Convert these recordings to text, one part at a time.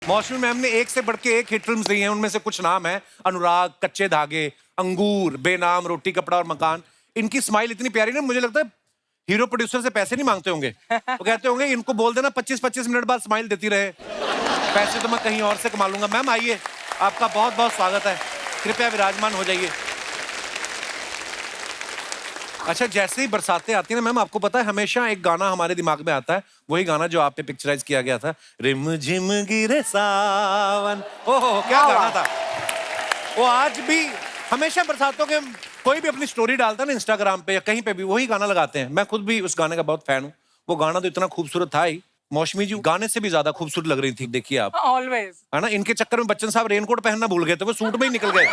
मौसमी मैम ने एक से बढ़ के एक हिट फिल्म्स दी हैं, उनमें से कुछ नाम है अनुराग, कच्चे धागे, अंगूर, बेनाम, रोटी कपड़ा और मकान। इनकी स्माइल इतनी प्यारी ना, मुझे लगता है हीरो प्रोड्यूसर से पैसे नहीं मांगते होंगे। वो कहते होंगे इनको बोल देना 25-25 मिनट बाद स्माइल देती रहे, पैसे तो मैं कहीं और से कमा लूंगा। मैम आइए, आपका बहुत बहुत स्वागत है, कृपया विराजमान हो जाइए। अच्छा, जैसे ही बरसातें आती है ना मैम, आपको पता है हमेशा एक गाना हमारे दिमाग में आता है, वही गाना जो आप पे पिक्चराइज किया गया था, रिम झिम गिरे सावन। ओहो, क्या गाना था वो। आज भी हमेशा बरसातों के कोई भी अपनी स्टोरी डालता है ना इंस्टाग्राम पे या कहीं पे भी, वही गाना लगाते हैं। मैं खुद भी उस गाने का बहुत फैन हूँ। वो गाना तो इतना खूबसूरत था ही। मौसमी जी गाने से भी ज्यादा खूबसूरत लग रही थी, देखिए आप। ऑलवेज है ना, इनके चक्कर में बच्चन साहब रेनकोट पहनना भूल गए थे, वो सूट में ही निकल गए।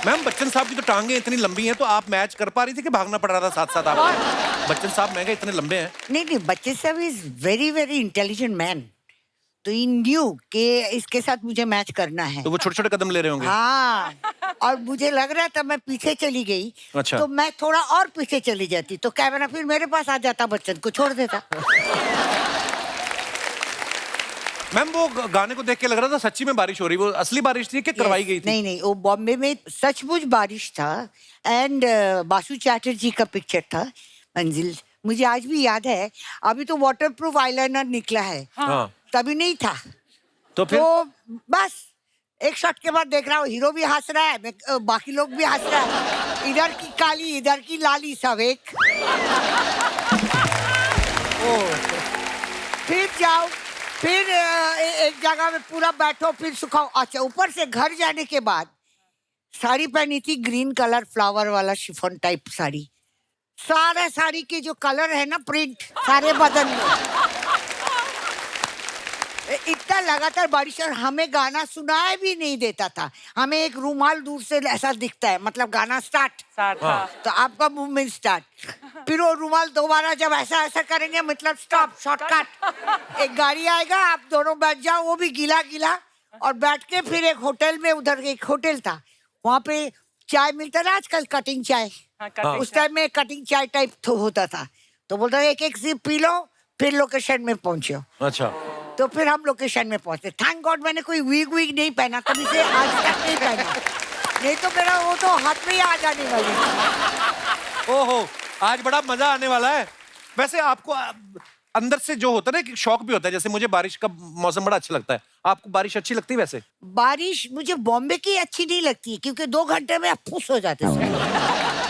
मैम बच्चन साहब की तो टांगे इतनी लंबी हैं, तो आप मैच कर पा रही थी कि भागना पड़ रहा था साथ साथ आपको? बच्चन साहब महंगे इतने लंबे हैं। नहीं, बच्चन साहब is very very intelligent man, तो इन न्यू कि इसके साथ मुझे मैच करना है। तो वो छोटे छोटे कदम ले रहे होंगे। हाँ, और मुझे लग रहा था मैं पीछे चली गई। अच्छा। तो मैं थोड़ा और पीछे चली जाती तो कैमरा फिर मेरे पास आ जाता, बच्चन को छोड़ देता। मैम वो गाने को देख के लग रहा था सच्ची में बारिश हो रही, वो असली बारिश थी कि करवाई गई थी? नहीं, वो बॉम्बे में सचमुच बारिश था। एंड बासु चैटर्जी का पिक्चर था मंजिल, मुझे आज भी याद है। अभी तो वाटरप्रूफ आईलाइनर निकला है। हाँ। तभी नहीं था। तो फिर तो बस एक शॉट के बाद देख रहा हूँ हीरो भी हंस रहा है, बाकी लोग भी हंस रहा है, इधर की काली इधर की लाली सब एक। फिर जाओ, फिर एक जगह में पूरा बैठो, फिर सुखाओ। अच्छा, ऊपर से घर जाने के बाद साड़ी पहनी थी ग्रीन कलर फ्लावर वाला शिफॉन टाइप साड़ी। सारा साड़ी के जो कलर है ना, प्रिंट सारे बदन में। इतना लगातार बारिश, और हमें गाना सुनाई भी नहीं देता था। हमें एक रूमाल दूर से ऐसा दिखता है, मतलब गाना स्टार्ट तो आपका मूवमेंट स्टार्ट, फिर वो रूमाल दोबारा जब ऐसा ऐसा करेंगे मतलब स्टॉप, शॉर्टकट। एक गाड़ी आएगा, आप दोनों बैठ जाओ, वो भी गीला गीला, और बैठ के फिर एक होटल में, उधर एक होटल था, वहाँ पे चाय मिलता था आजकल, कटिंग चाय। उस टाइम में कटिंग चाय टाइप तो होता था, तो बोलता एक एक सिप पी लो, फिर लोकेशन में पहुंचो। अच्छा। तो फिर हम लोकेशन में पहुंचे। थैंक गॉड मैंने कोई वीग नहीं पहना, कभी से आज तक नहीं पहना, नहीं तो मेरा वो तो हाथ में ही आ जाने वाली थी। ओहो, आज बड़ा मजा आने वाला है। वैसे आपको अंदर से जो होता है ना, एक शौक भी होता है, जैसे मुझे बारिश का मौसम बड़ा अच्छा लगता है। आपको बारिश अच्छी लगती है? वैसे बारिश मुझे बॉम्बे की अच्छी नहीं लगती, क्योंकि 2 घंटे में आप फुस हो जाते हैं।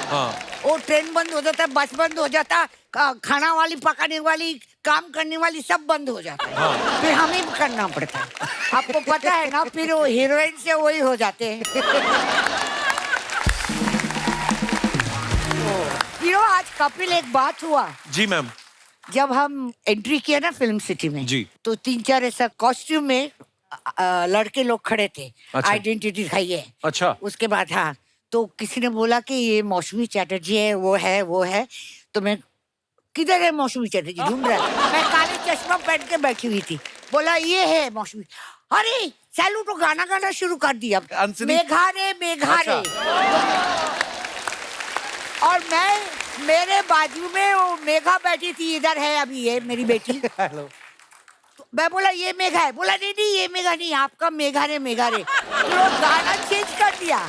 हाँ। वो ट्रेन बंद हो जाता है, बस बंद हो जाता, खाना वाली पकाने वाली काम करने वाली सब बंद हो जाता है। हाँ। फिर हमें भी करना पड़ता है, आपको पता है ना, फिर वो हीरोइन से वही हो जाते हैं। आज कपिल एक बात हुआ जी मैम। जब हम एंट्री किया ना फिल्म सिटी में जी। तो 3-4 ऐसा कॉस्ट्यूम में लड़के लोग खड़े थे। अच्छा। आइडेंटिटी दिखाइए। अच्छा। उसके बाद हाँ, तो किसी ने बोला कि ये मौसमी चैटर्जी है, वो है। तो मैं, किधर है मौसमी चैटर्जी, ढूंढ रहा है। मैं काले चश्मा पहन के बैठी हुई थी, बोला ये है मौसमी। अरे सैलू तो गाना गाना शुरू कर दिया, मेघा रे मेघा रे। और मेरे बाजू में वो मेघा बैठी थी, इधर है अभी ये मेरी बेटी। हेलो। मैं बोला ये मेघा है, बोला नहीं ये मेघा नहीं, आपका मेघा रे मेघा रे। तो गाना चेंज कर दिया।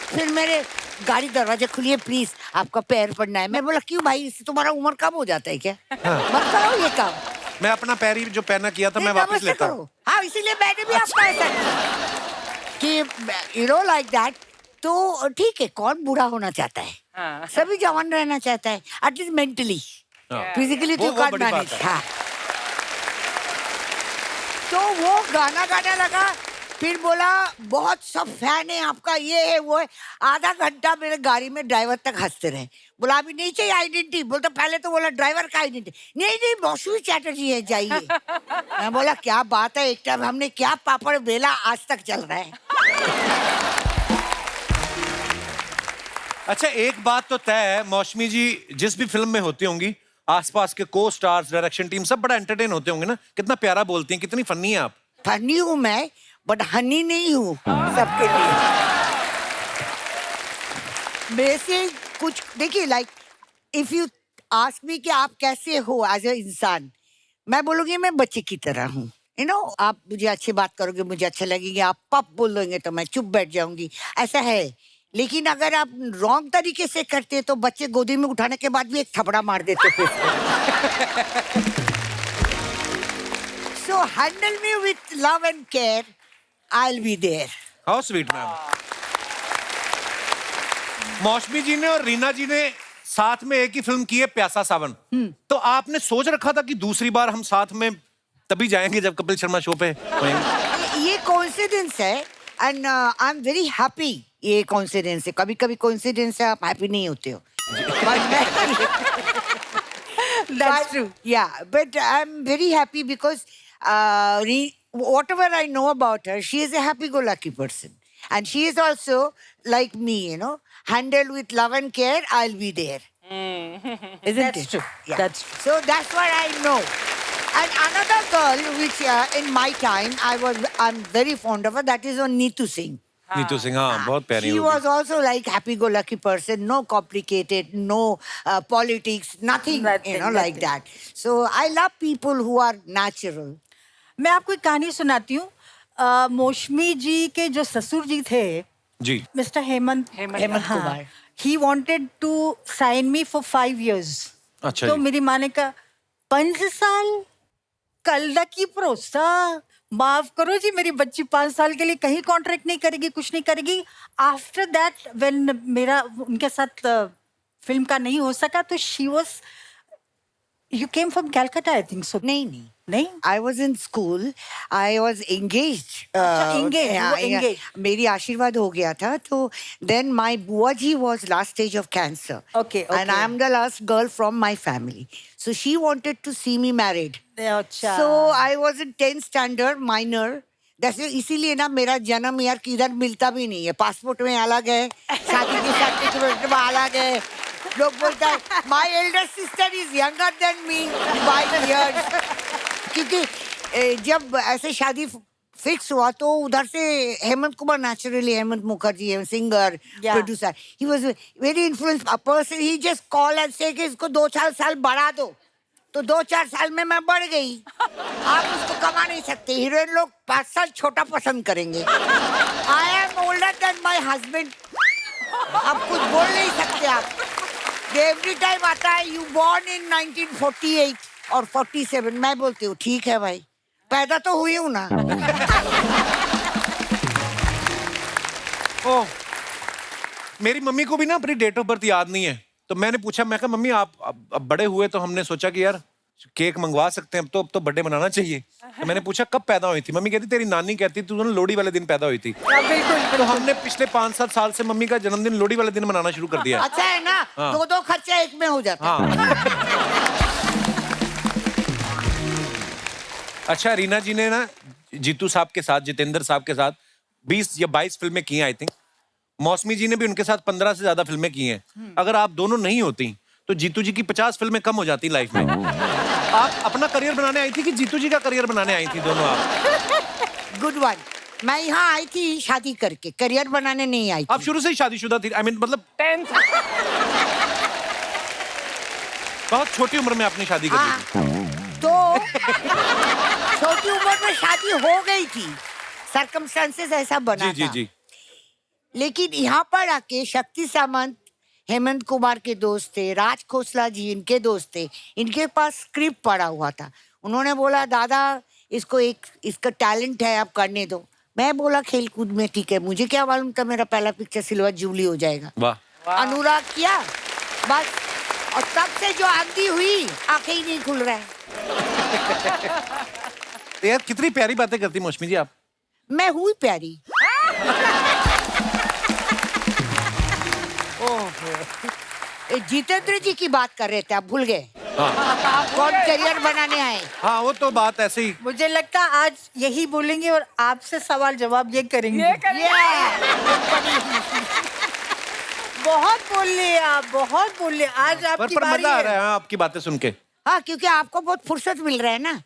फिर मेरे गाड़ी दरवाजे खुलिए प्लीज, आपका पैर पड़ना है। मैं बोला क्यों भाई, इससे तुम्हारा उम्र कम हो जाता है क्या? हाँ। मत करो ये काम। मैं अपना पैर ही जो पहना किया था मैं वापस लेता हूँ। हाँ, इसीलिए मैंने भी आपका ऐसा किया कि यू नो लाइक दैट। तो ठीक है, कौन बूढ़ा होना चाहता है? हाँ। सभी जवान रहना चाहता है, एटलीस्ट मेंटली। फिजिकली तो काट मैनेज। हाँ, तो वो गाना गाने लगा, फिर बोला बहुत सब फैन है आपका, ये है वो है। आधा घंटा मेरे गाड़ी में ड्राइवर तक हंसते रहे। बोला अभी नहीं चाहिए आइडेंटिटी, बोलता पहले तो बोला ड्राइवर का आइडेंटिटी, नहीं मौसमी चैटर्जी है, जाइए। मैं बोला क्या बात है, एक टाइम हमने क्या पापड़ बेला, आज तक चल रहा है। अच्छा, एक बात तो तय है, मौसमी जी जिस भी फिल्म में होती होंगी, आसपास के को स्टार्स, डायरेक्शन टीम सब बड़ा एंटरटेन होते होंगे ना। कितना प्यारा बोलती हैं, कितनी फनी है आप। फनी हूँ मैं, बट हनी नहीं हूँ सबके लिए। वैसे कुछ देखिए, like if you ask me कि आप कैसे हो एज ए इंसान, मैं बोलूंगी मैं बच्चे की तरह हूँ। यू नो आप मुझे अच्छी बात करोगे, मुझे अच्छा लगेगी, आप पप बोल दोगे तो मैं चुप बैठ जाऊंगी, ऐसा है। लेकिन अगर आप रॉन्ग तरीके से करते तो बच्चे गोदी में उठाने के बाद भी एक थपड़ा मार देते फिर। So handle me with love and care, I will be there. How sweet ma'am. Moushumi ji ने और रीना जी ने साथ में एक ही फिल्म की है, प्यासा सावन। तो आपने सोच रखा था कि दूसरी बार हम साथ में तभी जाएंगे जब कपिल शर्मा शो पे होंगे? ये कोइंसिडेंस है and I am very happy. ये कोइंसिडेंस है, कभी कभी कोइंसिडेंस है आप हैप्पी नहीं होते हो। That's true. Yeah, but I'm very happy because whatever I know about her, she is a happy-go-lucky person, and she is also like me. You know, handled with love and care, I'll be there. Isn't That's it? true. Yeah. That's true. So that's what I know. And another girl, which in my time I'm very fond of her. That is on Neetu Singh. Neetu Singh, हाँ बहुत प्यारी She होगी। was also like happy-go-lucky person, no complicated, no politics, nothing, like that. So I love people who are natural. मैं आपको एक कहानी सुनाती हूँ। मौसमी जी के जो ससुर जी थे, जी, mister Hemant Kumar. He wanted to sign me for 5 years। अच्छा तो जी। मेरी माँ ने कहा 5 साल कल की भरोसा, माफ करो जी, मेरी बच्ची 5 साल के लिए कहीं कॉन्ट्रैक्ट नहीं करेगी, कुछ नहीं करेगी। आफ्टर दैट व्हेन मेरा उनके साथ फिल्म का नहीं हो सका, तो she was, you came from Calcutta I think so. नहीं नहीं, I was in school. I was engaged. अच्छा, engaged, yeah, वो engaged. मेरी आशीर्वाद हो गया था तो then my बुआ जी was last stage of cancer. Okay, And I am the last girl from my family. So she wanted to see me married. अच्छा। So I was in 10th standard, minor. जैसे इसीलिए ना मेरा जन्म यार किधर मिलता भी नहीं है, पासपोर्ट में अलग है, शादी की सर्टिफिकेट में अलग है। लोग बोलता है my elder sister is younger than me by years. क्योंकि जब ऐसे शादी फिक्स हुआ तो उधर से हेमंत कुमार, नेचुरली हेमंत मुखर्जी है singer, producer, he was very influence person. He just call and से कि इसको 2-4 साल बढ़ा दो, तो 2-4 साल में मैं बढ़ गई। आप उसको कमा नहीं सकते, हीरोइन लोग 5 साल छोटा पसंद करेंगे। I am older than my husband, आप कुछ बोल नहीं सकते। आप एवरी टाइम आता है यू बॉर्न इन 1948 और 47, मैं बोलती हूँ ठीक है भाई, पैदा तो हुई हूँ ना। ओह, मेरी मम्मी को भी ना अपनी डेट ऑफ बर्थ याद नहीं है, तो मैंने पूछा, मैं कहा मम्मी आप अब बड़े हुए तो हमने सोचा कि यार केक मंगवा सकते हैं, अब तो बर्थडे मनाना चाहिए। तो मैंने पूछा कब पैदा हुई थी, मम्मी कहती तेरी नानी कहती तू लोहड़ी वाले दिन पैदा हुई थी। बिल्कुल। तो हमने पिछले 5-7 साल से मम्मी का जन्मदिन लोहड़ी वाले दिन मनाना शुरू कर दिया। अच्छा है ना, हाँ। 2-2 खर्चा एक में हो जाता है। हाँ। अच्छा, रीना जी ने ना जीतू साहब के साथ, जितेंद्र साहब के साथ 20 या 22 फिल्में की हैं आई थिंक। मौसमी जी ने भी उनके साथ 15 से ज्यादा फिल्में की हैं। अगर आप दोनों नहीं होती तो जीतू जी की 50 फिल्में कम हो जाती लाइफ में। आप अपना करियर बनाने आई थी कि जीतू जी का करियर बनाने आई थी, दोनों आप? Good one. मैं यहाँ आई थी शादी करके, करियर बनाने नहीं आई थी। आप शुरू से ही शादीशुदा थी? आई मीन मतलब 10th। बहुत छोटी उम्र में आपने शादी कर ली थी। तो छोटी उम्र में शादी हो गई थी, सर्कमस्टेंसेस ऐसा बना जी जी था। जी। लेकिन यहाँ पर आके शक्ति सामंत हेमंत कुमार के दोस्त थे, राज खोसला जी इनके दोस्त थे, इनके पास स्क्रिप्ट पड़ा हुआ था। उन्होंने बोला दादा इसका टैलेंट है, आप करने दो। मैं बोला खेल कूद में ठीक है, मुझे क्या मालूम था मेरा पहला पिक्चर सिल्वर जुबली हो जाएगा। वाह। अनुराग किया बस, और तब से जो आंधी हुई आंखें ही नहीं खुल रहा है। यार कितनी प्यारी बातें करती मौसमी जी आप। मैं हुई प्यारी। जितेंद्र जी की बात कर रहे थे, आप भूल गए? हाँ। कौन करियर बनाने आए? हाँ वो तो बात ऐसे ही। मुझे लगता आज यही बोलेंगे और आपसे सवाल जवाब ये करेंगे। बहुत बोल लिए आप, बहुत बोल लिए। आज आपकी पर बारी मजा आ है। रहा है आपकी बातें सुन के। हाँ, क्योंकि आपको बहुत फुर्सत मिल रहा है ना।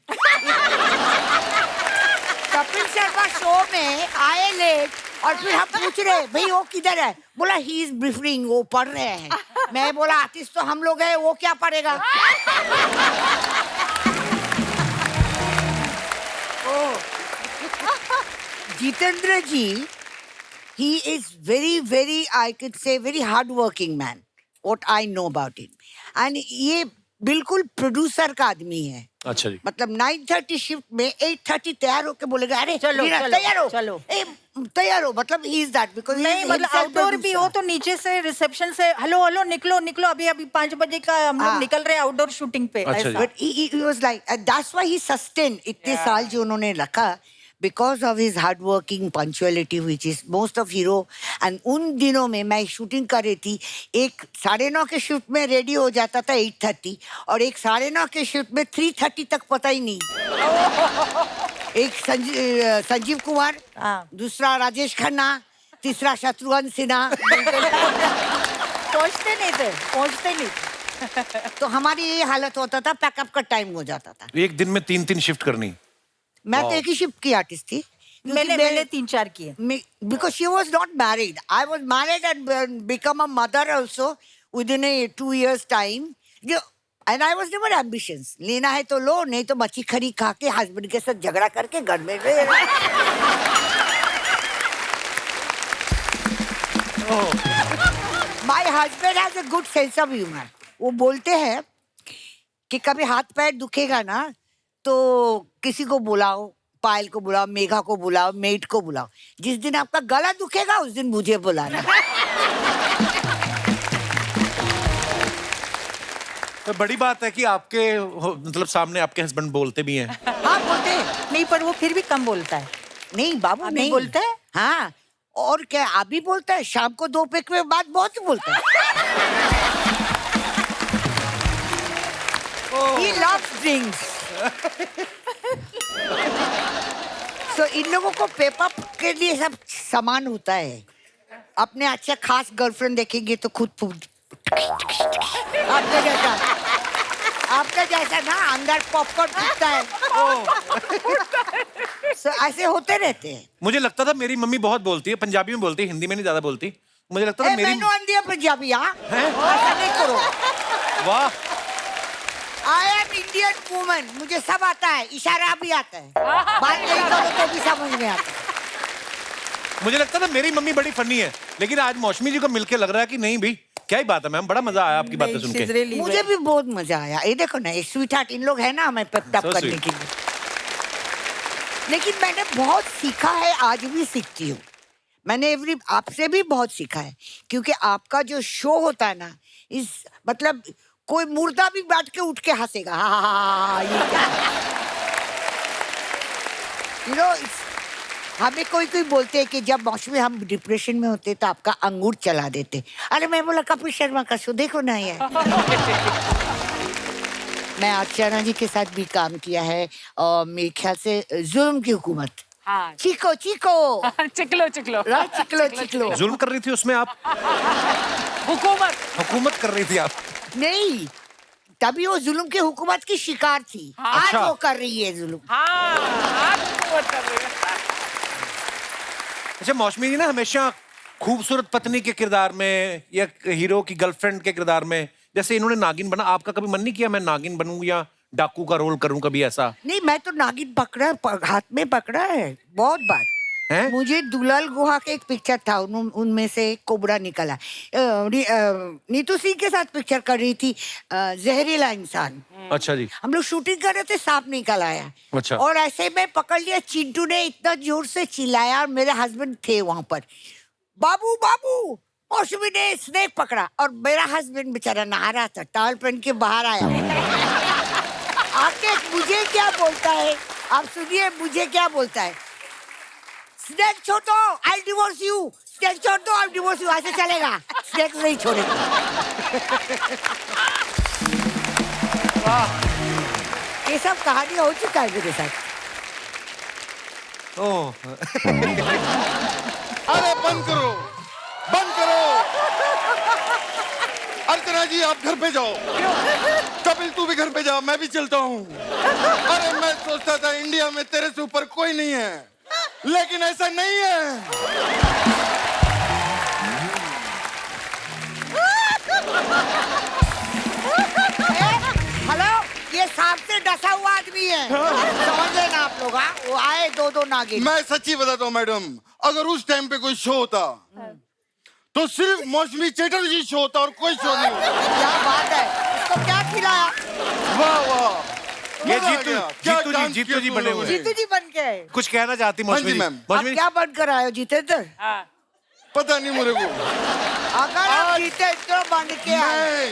कपिल शर्मा शो में आए लेट और फिर हम पूछ रहे भाई वो किधर है, बोला ही इज ब्रीफिंग, वो पढ़ रहे हैं। मैं बोला आर्टिस्ट तो हम लोग हैं, वो क्या पढ़ेगा? Jitendra ji, he is very, I could say, very hard-working man. What I know about him. And ये बिल्कुल प्रोड्यूसर का आदमी है. अच्छा जी. मतलब 9:30 शिफ्ट में 8:30 तैयार होके बोलेगा अरे चलो, रीना, चलो, तैयार हो चलो. तैयार हो. मतलब ही इज दैट बिकॉज नहीं मतलब आउटडोर भी हो तो नीचे से रिसेप्शन से हेलो हेलो निकलो निकलो अभी 5 बजे का हम लोग हाँ. निकल रहे हैं आउटडोर शूटिंग पे. अच्छा जी. But he was like that's why he sustain इतने साल जो उन्होंने रखा because of his hard working punctuality which is most of hero. and उन दिनों में मैं शूटिंग कर रही थी. एक 9:30 के शिफ्ट में रेडी हो जाता था 8:30 और एक 9:30 के शिफ्ट में 3:30 तक पता ही नहीं. एक संजीव कुमार, हाँ. दूसरा राजेश खन्ना, तीसरा शत्रुघ्न सिन्हा. पहुंचते नहीं थे. तो हमारी ये हालत होता था. पैकअप का टाइम हो जाता था. एक दिन में 3 शिफ्ट करनी. मैं तो एक ही शिफ्ट की आर्टिस्ट थी. मैंने 3-4 किए. Because she was not married. I was married and become a mother also within a 2 years time. And I was never ambitious. लेना है तो लो, नहीं तो मच्छी खरी खा के हस्बैंड के साथ झगड़ा करके घर में रहे. My husband has a good sense of humor. वो बोलते हैं कि कभी हाथ पैर दुखेगा ना तो किसी को बुलाओ, पायल को बुलाओ, मेघा को बुलाओ, मेट को बुलाओ. जिस दिन आपका गला दुखेगा उस दिन मुझे बुलाना. तो बड़ी बात है कि आपके मतलब सामने आपके हस्बैंड बोलते भी हैं. हाँ बोलते हैं. नहीं पर वो फिर भी कम बोलता है. नहीं बाबू अभी नहीं बोलता है. हाँ और क्या अभी बोलता है. शाम को 2 पैक में बाद बहुत बोलता है. He loves drinks. So इन लोगों को पेपअप के लिए सब सामान होता है. अपने अच्छा खास गर्लफ्रेंड देखेंगे तो खुद आपका जैसा ना अंदर पॉपकॉर्न फूटता है. So ऐसे होते रहते हैं. मुझे लगता था मेरी मम्मी बहुत बोलती है. पंजाबी में बोलती है, हिंदी में नहीं ज्यादा बोलती. मुझे लगता था मेरी. मैंने आंधी पंजाबी. हाँ ऐसा नहीं करो. वाह. I am Indian woman. मुझे सब आता है. इशारा भी आता है. बात नहीं करो तो भी समझ में आता है. मुझे लगता था मेरी मम्मी बड़ी फनी है, लेकिन आज मौसमी जी को मिलके लग रहा है कि नहीं भी क्या ही बात है मैम. बड़ा मजा आया आपकी बातें सुन के. मुझे भी बहुत मजा आया. ये देखो ना ये स्वीट हार्ट इन लोग है ना हमें पेप अप करने के लिए. लेकिन मैंने बहुत सीखा है. आज भी सीखती हूँ. मैंने आपसे भी बहुत सीखा है क्योंकि आपका जो शो होता है ना इस मतलब कोई मुर्दा भी बैठ के उठ के हंसेगा. ये क्या हमें कोई बोलते हैं कि जब मौसमी हम डिप्रेशन में होते तो आपका अंगूर चला देते. अरे मैं बोला कपिल शर्मा का शो देखो ना ये. मैं अर्चना जी के साथ भी काम किया है और मेरे ख्याल से जुल्म की हुकूमत. हाँ. चिको चिकलो चिकलो. जुल्म कर रही थी उसमें आप. हुकूमत कर रही थी आप. नहीं तभी वो जुल्म की हुकूमत की शिकार थी. आज अच्छा. वो कर रही है जुल्म. अच्छा मौसमी जी ना हमेशा खूबसूरत पत्नी के किरदार में या हीरो की गर्लफ्रेंड के किरदार में, जैसे इन्होंने नागिन बना, आपका कभी मन नहीं किया मैं नागिन बनूं या डाकू का रोल करूं कभी ऐसा? नहीं मैं तो नागिन पकड़ा हाथ में पकड़ा है बहुत बार. हैं? मुझे दुलाल गुहा के एक पिक्चर था उनमें से एक कोबरा निकला. नीतू सिंह के साथ पिक्चर कर रही थी जहरीला इंसान. अच्छा जी. हम लोग शूटिंग कर रहे थे सांप निकल आया. अच्छा. और ऐसे में पकड़ लिया. चिंटू ने इतना जोर से चिल्लाया और मेरे हस्बैंड थे वहां पर. बाबू मौसमी ने स्नेक पकड़ा और मेरा हस्बैंड बेचारा नहा रहा था. टॉवल पहन के बाहर आया. आके मुझे क्या बोलता है आप सुनिए. मुझे क्या बोलता है. स्नेक छोड़ दो आई डिवोर्स यू. स्नेक छोड़ दो आई डिवोर्स यू. ऐसे चलेगा. स्नेक नहीं छोड़ेगा. ये सब कहानी हो चुका है मेरे साथ. ओह. अरे बंद करो. अर्चना जी आप घर पे जाओ. कपिल तू भी घर पे जा. मैं भी चलता हूँ. अरे मैं सोचता था इंडिया में तेरे से ऊपर कोई नहीं है, लेकिन ऐसा नहीं है. हेलो ये सांप से डसा हुआ आदमी है, समझ लेना आप लोग। हाँ, वो आए दो नागिन। मैं सच्ची बताता हूँ मैडम, अगर उस टाइम पे कोई शो होता तो सिर्फ मौसमी चटर्जी शो होता और कोई शो नहीं होता। क्या बात है, इसको क्या खिलाया? वाह वाह, ये मजा आ गया। क्या डांस जीतू किया जी तुम बने लोगों हुए ने। हैं। जीतू जी बन के आए। कुछ कहना चाहती हाँ मौसमी जी जी? मैम। आप मौसमी जी, क्या बन कर आए हो जितेंद्र? पता नहीं मेरे को। अगर आप जितेंद्र बन के आए,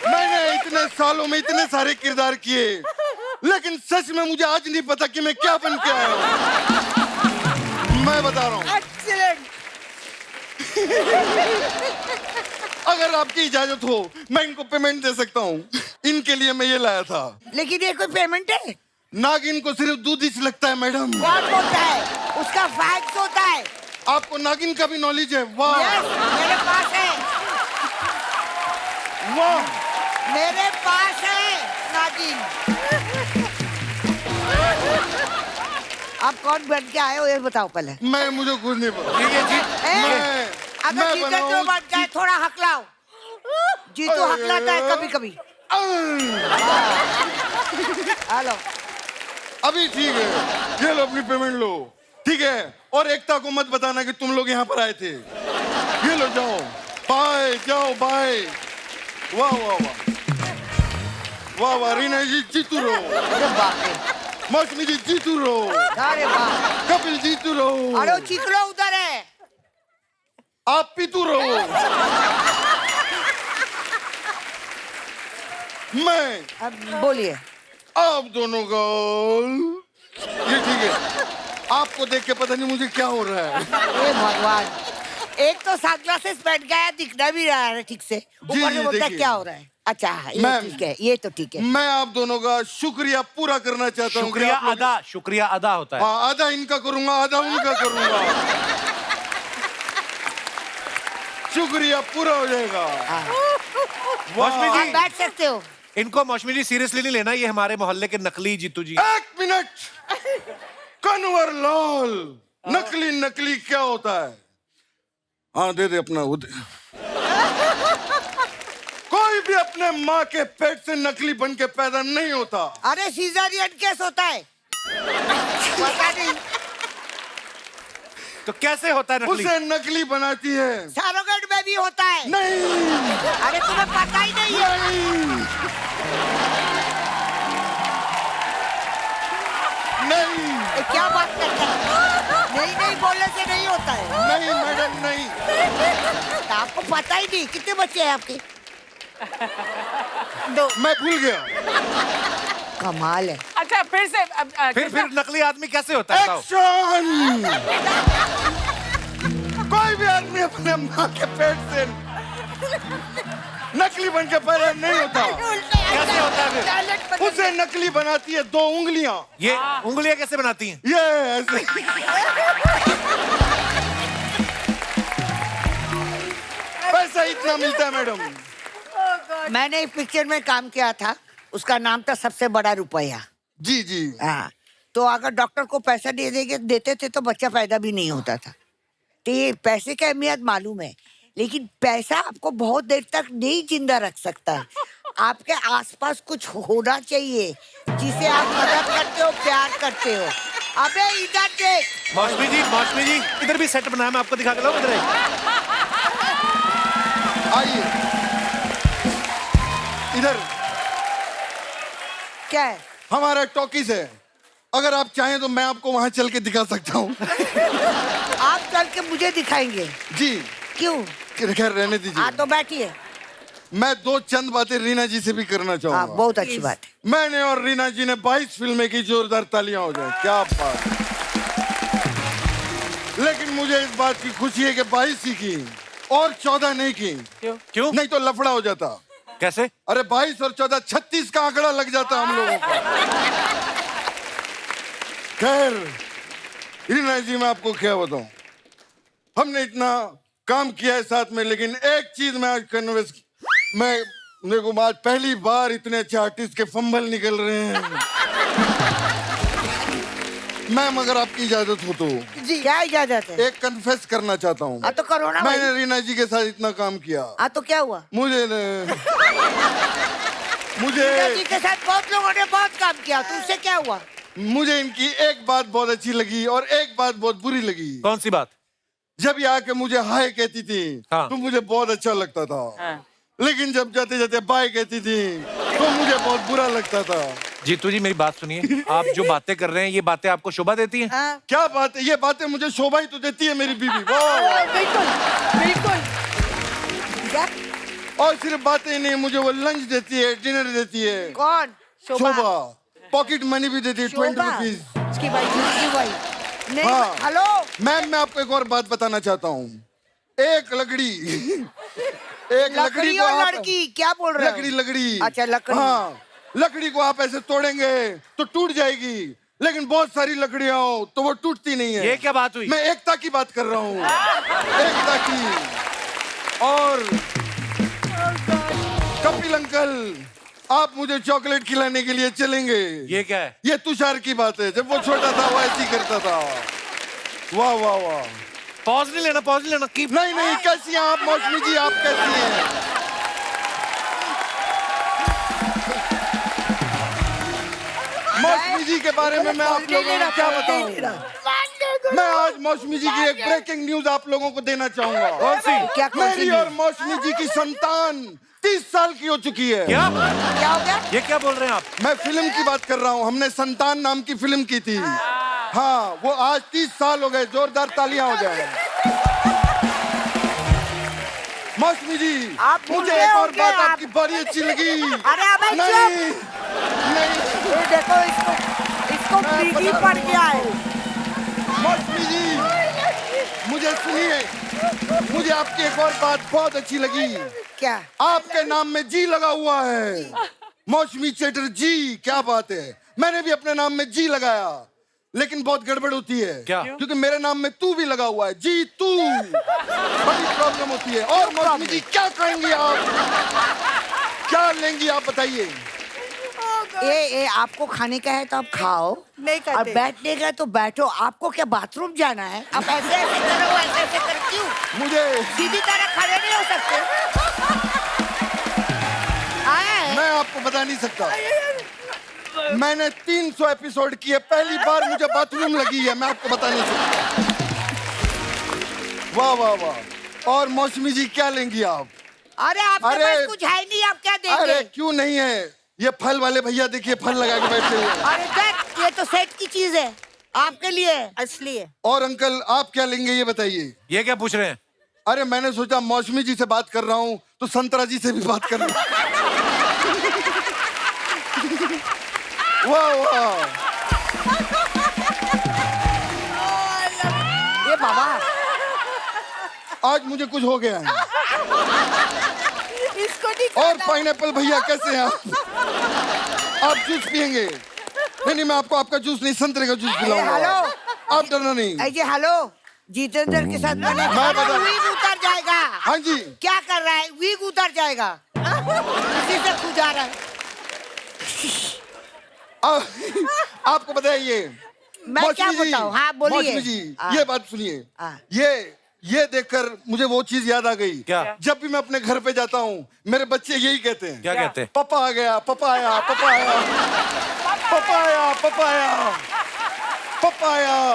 मैंने इतने सालों में इतने सारे किरदार किए, लेकिन सच में मुझे आज नहीं पता कि मैं क्या बन के आया हूँ। मैं बता रहा हूँ, एक्सीलेंट। अगर आपकी इजाजत हो मैं इनको पेमेंट दे सकता हूँ। इनके लिए मैं ये लाया था। लेकिन ये कोई पेमेंट है? नागिन को सिर्फ दूध ही लगता है मैडम। कौन होता है? उसका फैक्ट होता है। आपको नागिन का भी नॉलेज है? वाह यस, मेरे पास है, वाह। मेरे पास है नागिन। आप कौन बन के आए हो ये बताओ पहले। मैं मुझे कुछ नहीं पता। ये जीत ए, अगर मैं जितेंद्र बनाऊं- बन जाए थोड़ा हकलाओ। जीतू हकलाता है कभी कभी। हेलो, अभी ठीक है, ये लो अपनी पेमेंट लो। ठीक है, और एकता को मत बताना कि तुम लोग यहाँ पर आए थे। ये लो, जाओ बाय, जाओ बाय। वाह वाह वाह वाह वाह, रीना जी जीतू रहो, अरे बाप रे, मौसमी जी जीतू रहो, अरे बाप, कपिल जीतू रहो, अरे वो चिकलो उधर है। आप पीतू रहो। मैं अब बोलिए। आप दोनों का ये ठीक है। आपको देख के पता नहीं मुझे क्या हो रहा है। हे भगवान, एक तो सनग्लासेस पहन गया, दिखना भी रहा है ठीक से, ऊपर से जी, बोलता है देखिए। क्या हो रहा है। अच्छा ये मैम, ठीक है, ये तो ठीक है। मैं आप दोनों का शुक्रिया पूरा करना चाहता हूँ। शुक्रिया अदा होता है। हाँ, आधा इनका करूंगा, आधा उनका करूंगा। शुक्रिया पूरा हो जाएगा। मौसमी आप जी, बैठ सकते हो। इनको मौसमी जी सीरियसली नहीं लेना, ये हमारे मोहल्ले के नकली जीतू जी। एक मिनट, कन्वर लाल, नकली नकली क्या होता है? हाँ दे दे अपना वो दे। कोई भी अपने माँ के पेट से नकली बन के पैदा नहीं होता। अरे सीजरियन केस होता है, पता नहीं। तो कैसे होता है नकली? उसे नकली बनाती है। सरोगेट में भी होता है। नहीं अरे तुम्हें पता ही नहीं है। नहीं ये क्या बात करते हैं? नहीं नहीं बोलने से नहीं होता है। नहीं मैडम नहीं। तो आपको पता ही नहीं। कितने बच्चे हैं आपके? मैं भूल गया। कमाल है। अच्छा फिर से फिर नकली आदमी कैसे होता है बताओ? एक्शन। कोई भी आदमी अपने माँ के पेट से नकली बन के पैदा नहीं होता। कैसे होता है फिर? उसे नकली बनाती है दो उंगलियां। ये उंगलियां कैसे बनाती हैं? ये ऐसे। पैसा इतना मिलता है मैडम। मैंने एक पिक्चर में काम किया था, उसका नाम था सबसे बड़ा रुपया। जी जी। हाँ, तो अगर डॉक्टर को पैसा देते थे तो बच्चा पैदा भी नहीं होता था। तो ये पैसे की अहमियत मालूम है, लेकिन पैसा आपको बहुत देर तक नहीं जिंदा रख सकता। आपके आसपास कुछ होना चाहिए जिसे आप मदद करते हो, प्यार करते हो। अबे इधर देख। मौसमी जी इधर भी सेट बनाया, मैं आपको दिखा के लाऊं इधर। आइए इधर, क्या है? हमारा टॉकीज है। अगर आप चाहें तो मैं आपको वहां चल के दिखा सकता हूँ। आप चल के मुझे दिखाएंगे? जी। क्यों? खैर रहने दीजिए। हाँ तो बैठिए। मैं दो चंद बातें रीना जी से भी करना हाँ, चाहूंगा। बहुत अच्छी बात है। मैंने और रीना जी ने 22 फिल्में की, जोरदार तालियां हो जाए। क्या बात। लेकिन मुझे इस बात की खुशी है कि 22 ही की और 14 नहीं की। क्यों? नहीं तो लफड़ा हो जाता। कैसे? अरे 22 और 14 36 का आंकड़ा लग जाता हम लोगों को। खैर रीना जी, मैं आपको क्या बताऊं, हमने इतना काम किया है साथ में, लेकिन एक चीज मैं आज कन्विंस, मैं मेरे को आज पहली बार इतने अच्छे आर्टिस्ट के फंबल निकल रहे हैं। मैम अगर आपकी इजाजत हो तो जी क्या इजाजत है? एक कन्फेस करना चाहता हूँ। हाँ तो करो ना भाई। मैंने रीना जी के साथ इतना काम किया। हाँ तो क्या हुआ? मुझे रीना जी के साथ बहुत लोगों ने बहुत काम किया, तुमसे क्या हुआ? मुझे इनकी एक बात बहुत अच्छी लगी और एक बात बहुत बुरी लगी। कौन सी बात? जब ये आके मुझे हाय कहती थी हाँ। तो मुझे बहुत अच्छा लगता था। हाँ। लेकिन जब जाते जाते बाय कहती थी तो मुझे बहुत बुरा लगता था। जीतू जी मेरी बात सुनिए, आप जो बातें कर रहे हैं ये बातें आपको शोभा देती हैं? हाँ। क्या बात है, ये बातें मुझे शोभा ही तो देती है मेरी बीवी। वाह। बिल्कुल बिल्कुल। क्या? और सिर्फ बातें ही नहीं, मुझे वो लंच देती है, डिनर देती है। कौन? शोभा पॉकेट मनी भी देती है 20 शोभा? रुपीज। उसकी भाई, उसकी भाई। नहीं हाँ। हेलो। मैम मैं आपको एक और बात बताना चाहता हूँ। एक लकड़ी एक लकड़ी लकड़ी को और आप लड़की क्या बोल रहे हो? लकड़ी अच्छा लकड़ी। हाँ, लकड़ी को आप ऐसे तोड़ेंगे तो टूट जाएगी, लेकिन बहुत सारी लकड़ियां हो तो वो टूटती नहीं है। ये क्या बात हुई? मैं एकता की बात कर रहा हूँ, एकता की। और कपिल अंकल आप मुझे चॉकलेट खिलाने के लिए चलेंगे? ये क्या है? ये तुषार की बात है, जब वो छोटा था वो ऐसी करता था। वाह वाह वाह। पॉज नहीं लेना, पॉज नहीं लेना। कीप। नहीं नहीं, कैसी हैं आप मौसमी जी, आप कैसी हैं? मौसमी जी के बारे में मैं आप लोगों को क्या बताऊं? मैं आज मौसमी जी की एक ब्रेकिंग न्यूज आप लोगों को देना चाहूंगा। कौन सी? क्या कौन सी मेरी और मौसमी जी की संतान 30 साल की हो चुकी है। क्या? क्या हो गया? ये क्या बोल रहे हैं आप? मैं फिल्म की बात कर रहा हूँ, हमने संतान नाम की फिल्म की थी। हाँ, वो आज 30 साल हो गए, जोरदार तालियां हो जाए। मौसमी जी आप भूल मुझे गए एक और होंगे बात आप। आपकी बड़ी अच्छी लगी। अरे अबे नहीं नहीं, ये देखो इसको पीढ़ी पड़ गया है। मौसमी जी मुझे सुनिए, मुझे आपकी एक और बात बहुत अच्छी लगी। क्या? आपके नाम में जी लगा हुआ है, मौसमी चटर्जी। क्या बात है, मैंने भी अपने नाम में जी लगाया, लेकिन बहुत गड़बड़ होती है। क्या? क्योंकि मेरे नाम में तू भी लगा हुआ है, जी तू। बड़ी प्रॉब्लम होती है। और मौसमी जी क्या कहेंगी आप, क्या लेंगी आप बताइए? ये आपको खाने का है तो आप खाओ, नहीं और खाते। बैठने का है तो बैठो। आपको क्या बाथरूम जाना है? आप ऐसे ऐसे करो, ऐसे ऐसे कर, क्यों मुझे, सीधी तरह खड़े नहीं हो सकते? आया है? मैं आपको बता नहीं सकता। मैंने 300 एपिसोड किए, पहली बार मुझे बाथरूम लगी है, मैं आपको बता नहीं सकता। वाह वाह वाह। और मौसमी जी क्या लेंगी आप? अरे आपके अरे- पास कुछ है नहीं, आप क्या देंगे? अरे क्यों नहीं है, ये फल वाले भैया देखिए फल लगा के बैठे हुए हैं। अरे देख, ये तो सेट की चीज है, आपके लिए असली है। और अंकल आप क्या लेंगे ये बताइए? ये क्या पूछ रहे हैं? अरे मैंने सोचा मौसमी जी से बात कर रहा हूँ तो संतरा जी से भी बात कर रहा हूँ। वाह वाह। ये बाबा, आज मुझे कुछ हो गया है। इसको नहीं और खाना। पाइनएप्पल भैया कैसे हैं आप जूस पियेंगे? नहीं नहीं, मैं आपको आपका जूस नहीं, संतरे का जूस पिलाऊंगा। हेलो। आप डरना नहीं। ऐसे हेलो, जितेंद्र के साथ मैंने मैं बता- वीग उतर जाएगा। हाँ जी। क्या कर रहा है? वीग उतर जाएगा, इसी से पूजा रहा है। आपको बताइए मैं क्या मौसमी जी, बताऊं? हाँ, बोलिए। मौसमी जी हाँ। ये बात सुनिए। हाँ। ये देखकर मुझे वो चीज याद आ गई। क्या? जब भी मैं अपने घर पे जाता हूँ मेरे बच्चे यही कहते हैं। क्या कहते हैं? पापा आ गया, पापा आया, पापा आया, पापा आया, पापा आया, पापा आया।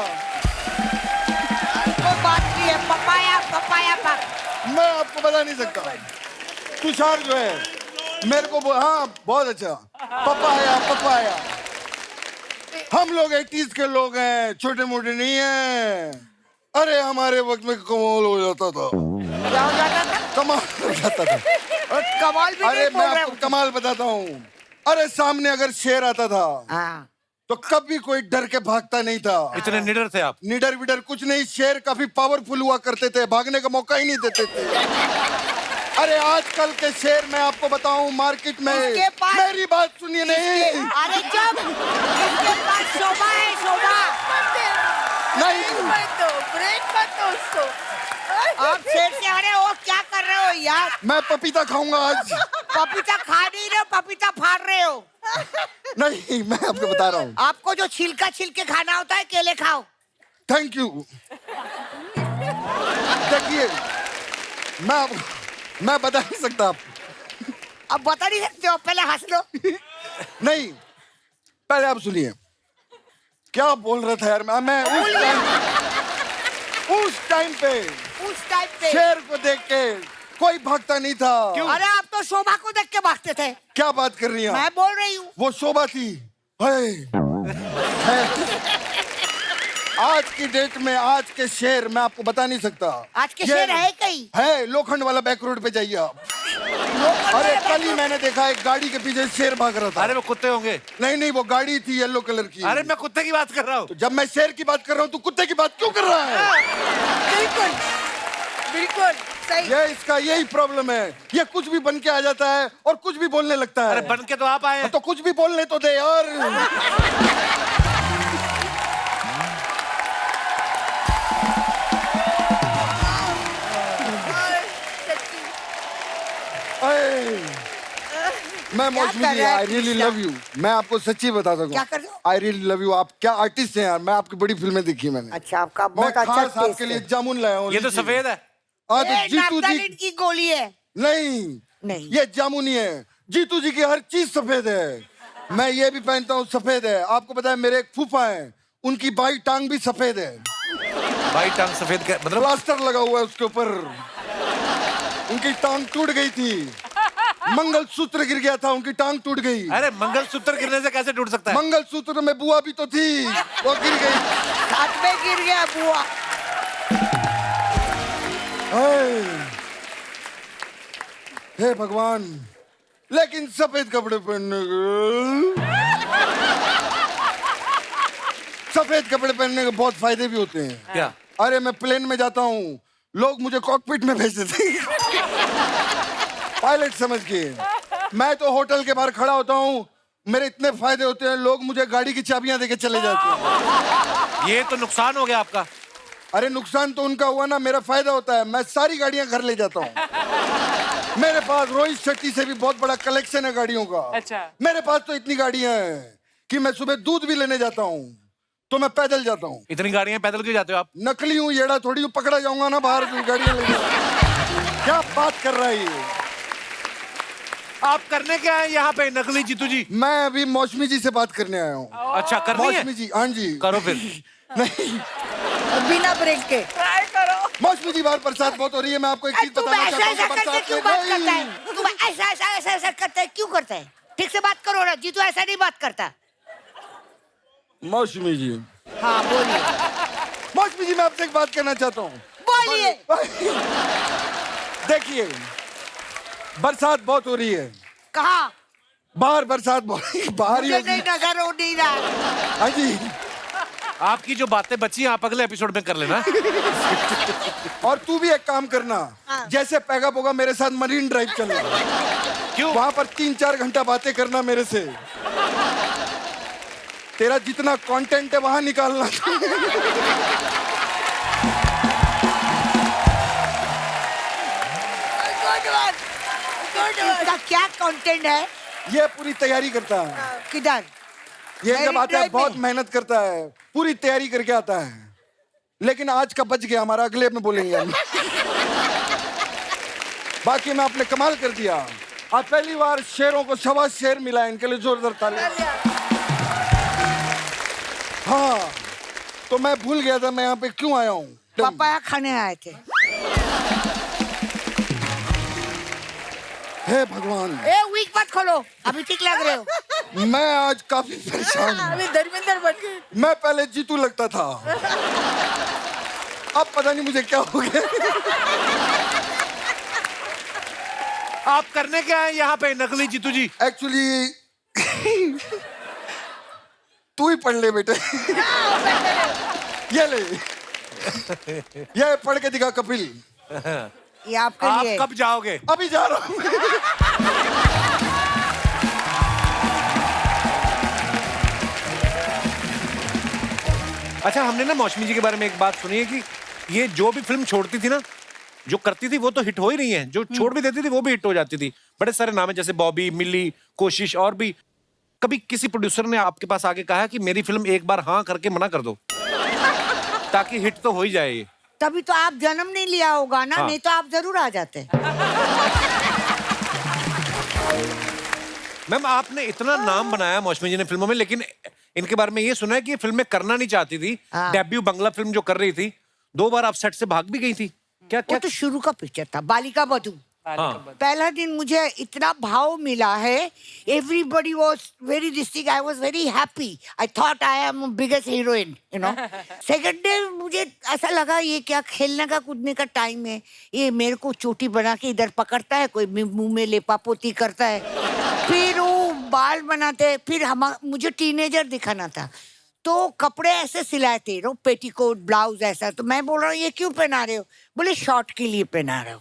वो बात नहीं है, पपाया पपाया पाप। मैं आपको बता नहीं सकता। तुषार जो है मेरे को हाँ बहुत अच्छा, पापा आया, पापा आया। हम लोग 80s के लोग हैं, छोटे मोटे नहीं हैं। अरे हमारे वक्त में कमाल हो जाता था, क्या हो जाता था? कमाल हो जाता था। और कमाल भी अरे नहीं मैं बोल रहे आपको हो। कमाल बताता हूँ। अरे सामने अगर शेर आता था हाँ। तो कभी कोई डर के भागता नहीं था। इतने निडर थे आप? निडर विडर कुछ नहीं, शेर काफी पावरफुल हुआ करते थे, भागने का मौका ही नहीं देते थे। अरे आजकल के शेर मैं आपको बताऊं मार्केट में, इसके पास- मेरी बात सुनिए नहीं, अरे जब इसके पास शोभा है, शोभा। नहीं ब्रेक मत दो उसको। आप शेर से अरे वो क्या कर रहे हो यार? मैं पपीता खाऊंगा आज। पपीता खा नहीं रहे हो, पपीता फाड़ रहे हो। नहीं, मैं आपको बता रहा हूँ। आपको जो छिलका छिलके खाना होता है, केले खाओ। Thank you. देखिए, मैं बता नहीं सकता आपको। अब बता नहीं सकते हो, पहले हंस लो। नहीं, पहले आप सुनिए। क्या बोल रहा था यार मैं उस टाइम पे शेर को देख के कोई भागता नहीं था। अरे आप तो शोभा को देख के भागते थे। क्या बात कर रही हैं? मैं बोल रही हूँ। वो शोभा थी। आज की डेट में आज के शेर मैं आपको बता नहीं सकता। आज के शेर है कहीं? है, लोखंड वाला बैक रोड पे जाइए आप। अरे कल ही मैंने देखा एक गाड़ी के पीछे शेर भाग रहा था। अरे वो कुत्ते होंगे। नहीं, वो गाड़ी थी येलो कलर की। अरे मैं कुत्ते की बात कर रहा हूँ। तो जब मैं शेर की बात कर रहा हूँ, तो कुत्ते की बात क्यों कर रहा है? बिल्कुल बिल्कुल सही। ये इसका यही प्रॉब्लम है। ये कुछ भी बन के आ जाता है और कुछ भी बोलने लगता है। अरे बन के तो आप आए। तो कुछ भी बोलने तो दे यार। मैं मौसमी जी, आई रियली लव यू। मैं आपको सच्ची बता सकूं। क्या कर रहे हो? I really love you. आप क्या आर्टिस्ट हैं यार। मैं आपकी बड़ी फिल्में देखी मैंने। अच्छा, आपका मैं बहुत अच्छा खास आपके टेस्ट लिए है। जामुन लाया हूँ। ये तो सफेद है। हाँ, तो ये जीतू जी नाफ्तालिन की गोली है। नहीं, ये जामुन ही है। जीतू जी की हर चीज सफेद है। मैं ये भी पहनता हूँ, सफेद है। आपको पता है मेरे एक फूफा है, उनकी बाई टांग भी सफेद है। भाई टांग सफेद का मतलब? प्लास्टर लगा हुआ है उसके ऊपर। उनकी टांग टूट गई थी। मंगलसूत्र गिर गया था, उनकी टांग टूट गई। अरे मंगलसूत्र गिरने से कैसे टूट सकता है? मंगलसूत्र में बुआ भी तो थी, वो गिर गई। हाथ में गिर गया बुआ। हे भगवान, लेकिन सफेद कपड़े पहनने सफेद कपड़े पहनने के बहुत फायदे भी होते हैं। क्या? अरे मैं प्लेन में जाता हूँ, लोग मुझे कॉकपिट में भेज देते हैं। पायलट समझ के। मैं तो होटल के बाहर खड़ा होता हूँ, मेरे इतने फायदे होते हैं, लोग मुझे गाड़ी की चाबियां देके चले जाते हैं। ये तो नुकसान हो गया आपका। अरे नुकसान तो उनका हुआ ना, मेरा फायदा होता है। मैं सारी गाड़ियां घर ले जाता हूँ। मेरे पास रोहित शेट्टी से भी बहुत बड़ा कलेक्शन है गाड़ियों का। अच्छा। मेरे पास तो इतनी गाड़ियां हैं कि मैं सुबह दूध भी लेने जाता हूँ तो मैं पैदल जाता हूँ। इतनी गाड़ियां पैदल क्यों जाते हो आप? नकली हूँ, येड़ा थोड़ी हूँ, पकड़ा जाऊंगा ना बाहर गाड़ियां लेके। क्या बात कर रहा है ये? आप करने क्या है यहाँ पे नकली जीतू जी? मैं अभी मौसमी जी से बात करने आया हूँ। अच्छा, करनी है? मौसमी जी, हाँ जी। करो फिर। नहीं, बिना ब्रेक के। ट्राई करो। मौसमी जी, बाहर बरसात बहुत हो रही है। मैं आपको एक चीज तुम बताना ऐसा चाहता ऐसा हूँ। करते बरसात क्यों में बात करता नहीं। है? तुम ऐसा करता है क्यों करता है? ठीक से बात करो ना। जीतू ऐसा नहीं बात करता। मौसमी जी, हाँ बोलिए। मौसमी जी, मैं आपसे एक बात करना चाहता हूँ। बोलिए। देखिए, बरसात बहुत हो रही है। कहाँ? बाहर बरसात बहुत बाहर ही मुझे होगी। नहीं नजर हो नहीं रहा। हाँ जी। आपकी जो बातें बची हैं आप अगले एपिसोड में कर लेना। और तू भी एक काम करना, जैसे पैगा पोगा मेरे साथ मरीन ड्राइव चलना। क्यों? वहां पर 3-4 घंटा बातें करना मेरे से। तेरा जितना कंटेंट है वहां निकालना। इसका क्या कंटेंट है? ये पूरी तैयारी करता है। किधर? ये Marine जब आता है Drive बहुत में? मेहनत करता है, पूरी तैयारी करके आता है। लेकिन आज का बच गया हमारा, अगले में बोलेंगे हम। बाकी में आपने कमाल कर दिया। आज पहली बार शेरों को 1.25 शेर मिला है, इनके लिए जोरदार ताली। हाँ, तो मैं भूल गया था मैं यहाँ पे क्यों आया हूँ। पपाया खाने आए थे। हे भगवान, ए वीक मत खोलो, अभी ठीक लग रहे हो। मैं आज काफी परेशान हूँ। अभी धर्मेंद्र बन गए। मैं पहले जीतू लगता था, अब पता नहीं मुझे क्या हो गया। आप करने क्या है यहाँ पे नकली जीतू जी? एक्चुअली तू ही पढ़ ले बेटे। ये ले, ये पढ़ के दिखा कपिल। ये आपके आप लिए। कब जाओगे? अभी जा रहा हूँ। अच्छा, हमने ना मौसमी जी के बारे में एक बात सुनी है कि ये जो भी फिल्म छोड़ती थी ना, जो करती थी वो तो हिट हो ही रही है, जो छोड़ भी देती थी वो भी हिट हो जाती थी। बड़े सारे नाम है जैसे बॉबी, मिली, कोशिश और भी। कभी किसी प्रोड्यूसर ने आपके पास आके कहा है कि मेरी फिल्म एक बार हाँ करके मना कर दो ताकि हिट तो हो ही जाए ये? तभी तो आप जन्म नहीं लिया होगा ना, हाँ। नहीं तो आप जरूर आ जाते। मैम आपने इतना नाम बनाया मौसमी जी ने फिल्मों में, लेकिन इनके बारे में ये सुना है कि ये फिल्म में करना नहीं चाहती थी। हाँ। डेब्यू बंगला फिल्म जो कर रही थी, 2 बार आप सेट से भाग भी गई थी। क्या वो क्या? तो शुरू का पिक्चर था, बालिका वधू। हाँ। पहला दिन मुझे इतना भाव मिला है, everybody was very district, I was very happy, I thought I am biggest heroine, you know. Second day मुझे ऐसा लगा ये क्या खेलने का कूदने का टाइम है, ये मेरे को चोटी बना के इधर पकड़ता है, कोई मुंह में लेपापोती करता है, फिर वो बाल बनाते, फिर हम मुझे टीनेजर दिखाना था तो कपड़े ऐसे सिलाए थे, नो पेटीकोट ब्लाउज ऐसा, तो मैं बोल रहा हूँ ये क्यों पहना रहे हो? बोले शॉर्ट के लिए पहना रहे हो।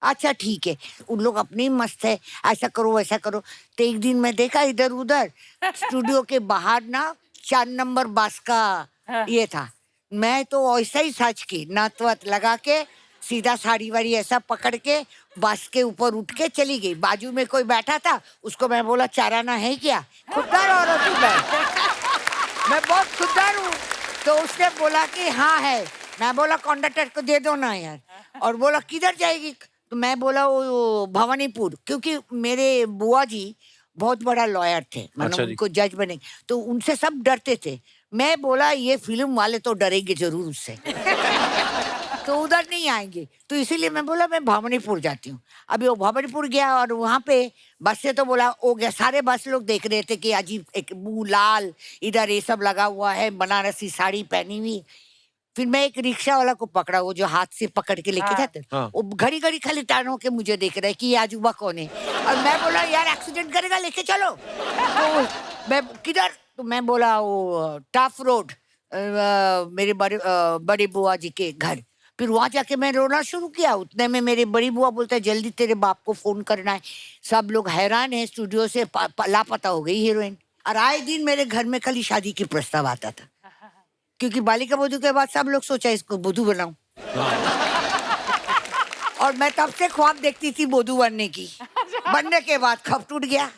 अच्छा ठीक है, उन लोग अपने ही मस्त है, ऐसा करो वैसा करो। तो एक दिन मैं देखा इधर उधर स्टूडियो के बाहर ना 4 नंबर बस का ये था, मैं तो ऐसा ही सच की नथ वथ लगा के सीधा साड़ी वाड़ी ऐसा पकड़ के बस के ऊपर उठ के चली गई। बाजू में कोई बैठा था, उसको मैं बोला चाराना है क्या? खुददार औरत हूँ मैं बहुत खुददार हूँ। तो उसने बोला कि हाँ है। मैं बोला कंडक्टर को दे दो ना यार, और बोला किधर जाएगी? तो मैं बोला वो भवानीपुर, क्योंकि मेरे बुआ जी बहुत बड़ा लॉयर थे, अच्छा मतलब जी। उनको जज बने, तो उनसे सब डरते थे। मैं बोला ये फिल्म वाले तो डरेंगे जरूर उससे तो उधर नहीं आएंगे, तो इसीलिए मैं बोला मैं भवानीपुर जाती हूँ। अभी वो भवानीपुर गया और वहाँ पे बस से तो बोला हो गया, सारे बस लोग देख रहे थे कि अजीब एक मुंह लाल, इधर ये सब लगा हुआ है, बनारसी साड़ी पहनी हुई। फिर मैं एक रिक्शा वाला को पकड़ा, वो जो हाथ से पकड़ के लेके जाते, हाँ। वो घड़ी घड़ी खाली टाण होके मुझे देख रहा है कि ये आजूबा कौन है। और मैं बोला यार एक्सीडेंट करेगा, लेके चलो। तो मैं किधर? तो मैं बोला वो टफ रोड, मेरे बड़े बुआ जी के घर। फिर वहां जाके मैं रोना शुरू किया। उतने में मेरे बड़ी बुआ बोलता है जल्दी तेरे बाप को फोन करना है, सब लोग हैरान है, स्टूडियो से लापता हो गई हीरोइन। और आए दिन मेरे घर में खाली शादी की प्रस्ताव आता था, क्योंकि बालिका वधू के बाद सब लोग सोचा इसको बुद्धू बनाऊं। और मैं तब से ख्वाब देखती थी बुद्धू बनने की, बनने के बाद खप टूट गया।